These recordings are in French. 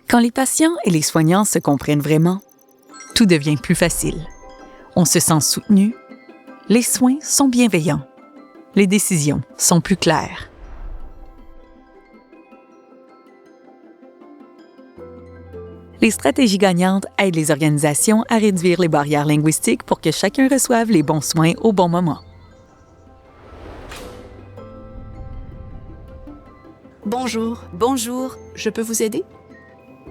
Quand les patients et les soignants se comprennent vraiment, tout devient plus facile. On se sent soutenu, les soins sont bienveillants, les décisions sont plus claires. Les stratégies gagnantes aident les organisations à réduire les barrières linguistiques pour que chacun reçoive les bons soins au bon moment. Bonjour. Bonjour. Je peux vous aider?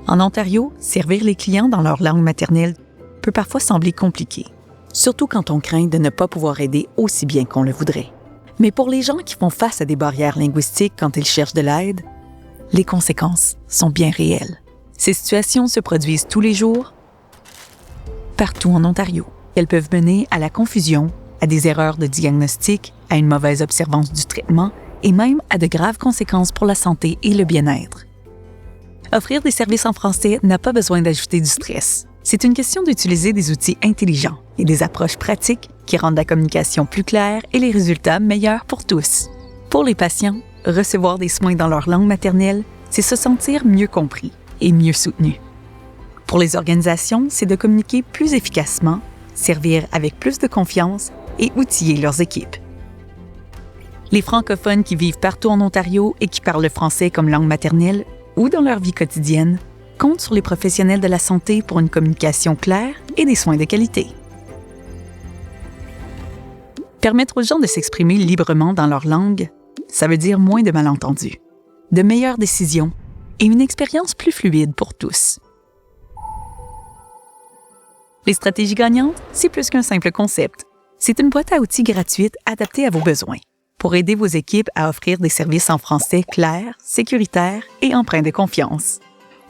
En Ontario, servir les clients dans leur langue maternelle peut parfois sembler compliqué, surtout quand on craint de ne pas pouvoir aider aussi bien qu'on le voudrait. Mais pour les gens qui font face à des barrières linguistiques quand ils cherchent de l'aide, les conséquences sont bien réelles. Ces situations se produisent tous les jours, partout en Ontario. Elles peuvent mener à la confusion, à des erreurs de diagnostic, à une mauvaise observance du traitement et même à de graves conséquences pour la santé et le bien-être. Offrir des services en français n'a pas besoin d'ajouter du stress. C'est une question d'utiliser des outils intelligents et des approches pratiques qui rendent la communication plus claire et les résultats meilleurs pour tous. Pour les patients, recevoir des soins dans leur langue maternelle, c'est se sentir mieux compris et mieux soutenu. Pour les organisations, c'est de communiquer plus efficacement, servir avec plus de confiance et outiller leurs équipes. Les francophones qui vivent partout en Ontario et qui parlent le français comme langue maternelle ou dans leur vie quotidienne comptent sur les professionnels de la santé pour une communication claire et des soins de qualité. Permettre aux gens de s'exprimer librement dans leur langue, ça veut dire moins de malentendus, de meilleures décisions et une expérience plus fluide pour tous. Les stratégies gagnantes, c'est plus qu'un simple concept. C'est une boîte à outils gratuite adaptée à vos besoins pour aider vos équipes à offrir des services en français clairs, sécuritaires et empreints de confiance.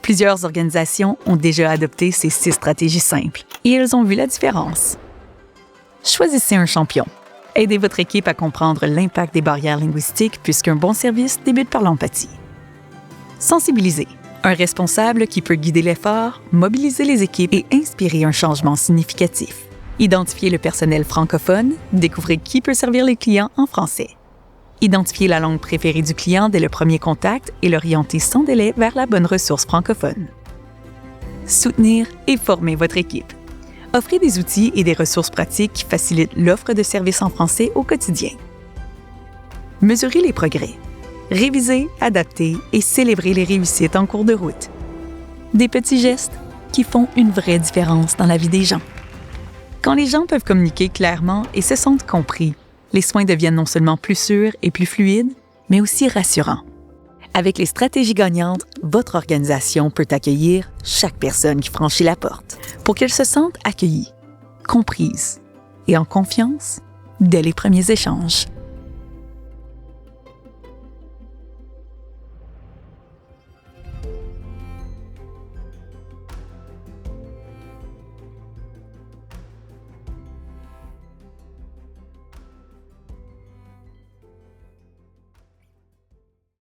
Plusieurs organisations ont déjà adopté ces 6 stratégies simples et elles ont vu la différence. Choisissez un champion. Aidez votre équipe à comprendre l'impact des barrières linguistiques puisqu'un bon service débute par l'empathie. Sensibiliser. Un responsable qui peut guider l'effort, mobiliser les équipes et inspirer un changement significatif. Identifier le personnel francophone, découvrir qui peut servir les clients en français. Identifier la langue préférée du client dès le premier contact et l'orienter sans délai vers la bonne ressource francophone. Soutenir et former votre équipe. Offrez des outils et des ressources pratiques qui facilitent l'offre de services en français au quotidien. Mesurez les progrès. Réviser, adapter et célébrer les réussites en cours de route. Des petits gestes qui font une vraie différence dans la vie des gens. Quand les gens peuvent communiquer clairement et se sentent compris, les soins deviennent non seulement plus sûrs et plus fluides, mais aussi rassurants. Avec les stratégies gagnantes, votre organisation peut accueillir chaque personne qui franchit la porte pour qu'elle se sente accueillie, comprise et en confiance dès les premiers échanges.